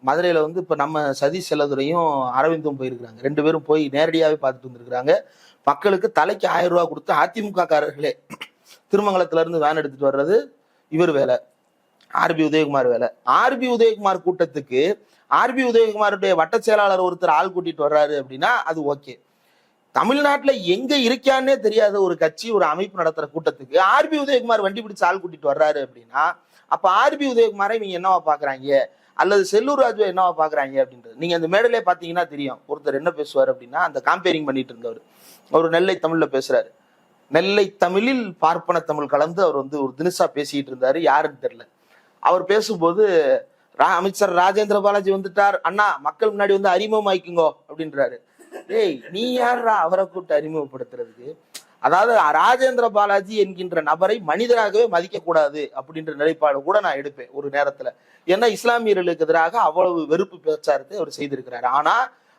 மதுரையில வந்து இப்ப நம்ம சதீஷ் செல்லதுரையும் அரவிந்தும் போயிருக்கிறாங்க. 2 பேரும் போய் நேரடியாவே பார்த்துட்டு வந்திருக்கிறாங்க. மக்களுக்கு தலைக்கு 1000 ரூபாய் கொடுத்து அதிமுக காரர்களே திருமங்கலத்துல இருந்து வேன் எடுத்துட்டு வர்றது இவர் வேலை, ஆர்பி உதயகுமார் வேலை. ஆர்பி உதயகுமார் கூட்டத்துக்கு ஆர்பி உதயகுமாருடைய வட்ட செயலாளர் ஒருத்தர் ஆள் கூட்டிட்டு வர்றாரு அப்படின்னா அது ஓகே. தமிழ்நாட்டுல எங்க இருக்கான்னே தெரியாத ஒரு கட்சி ஒரு அமைப்பு நடத்துற கூட்டத்துக்கு ஆர்பி உதயகுமார் வண்டி பிடிச்சு ஆள் கூட்டிட்டு வர்றாரு அப்படின்னா அப்ப ஆர்பி உதயகுமாரை நீங்க என்னவா பாக்குறாங்க, அல்லது செல்லூர் ராஜுவை என்னவா பாக்குறாங்க அப்படின்றது நீங்க அந்த மேடையிலே பாத்தீங்கன்னா தெரியும். ஒருத்தர் என்ன பேசுவார் அப்படின்னா, அந்த காம்பேரிங் பண்ணிட்டு இருந்தவர் அவர் நெல்லை தமிழ்ல பேசுறாரு. நெல்லை தமிழில் பார்ப்பன தமிழ் கலந்து அவர் வந்து ஒரு தினுசா பேசிட்டு இருந்தாரு, யாருன்னு தெரியல. அவர் பேசும்போது அமைச்சர் ராஜேந்திர பாலாஜி வந்துட்டார், அண்ணா மக்கள் முன்னாடி வந்து அறிமுகமாயிக்குங்கோ அப்படின்றாரு. டேய் நீ யாரா அவரை கூட்டு அறிமுகப்படுத்துறதுக்கு? அதாவது ராஜேந்திர பாலாஜி என்கின்ற நபரை மனிதராகவே மதிக்க கூடாது அப்படின்ற நிலைப்பாடு கூட நான் எடுப்பேன் ஒரு நேரத்துல. ஏன்னா இஸ்லாமியர்களுக்கு எதிராக அவ்வளவு வெறுப்பு பிரச்சாரத்தை அவர் செய்திருக்கிறாரு. ஆனா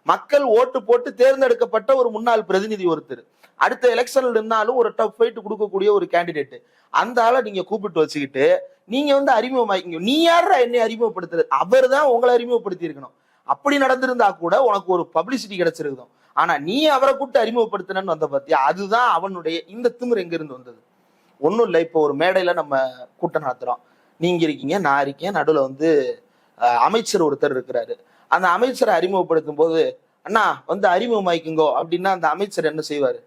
மக்கள் ஓட்டு போட்டு தேர்ந்தெடுக்கப்பட்ட ஒரு முன்னாள் பிரதிநிதி ஒருத்தர், அடுத்த எலெக்ஷன்ல இருந்தாலும் ஒரு டஃப் ஃபைட் கொடுக்கக்கூடிய ஒரு கேண்டிடேட், அந்த ஆளை நீங்க கூப்பிட்டு வச்சுக்கிட்டு நீங்க வந்து அறிமுகமாக்கிங்க. நீ யாரா என்னை அறிமுகப்படுத்துறது? அவர் தான் உங்களை அறிமுகப்படுத்தி இருக்கணும். அப்படி நடந்திருந்தா கூட உனக்கு ஒரு பப்ளிசிட்டி கிடைச்சிருக்கும். ஆனா நீ அவரை கூப்பிட்டு அறிமுகப்படுத்தினு வந்த பாத்தியா, அதுதான் அவனுடைய இந்த திமிர் எங்க இருந்து வந்தது? ஒன்றும் இல்லை. இப்போ ஒரு மேடையில நம்ம கூட்டம் நடத்துறோம், நீங்க இருக்கீங்க, நான் இருக்கேன், நடுவில் வந்து அமைச்சர் ஒருத்தர் இருக்கிறாரு. அந்த அமைச்சரை அறிமுகப்படுத்தும் போது அண்ணா வந்து அறிமுகமாயிக்குங்கோ அப்படின்னா அந்த அமைச்சர் என்ன செய்வாரு?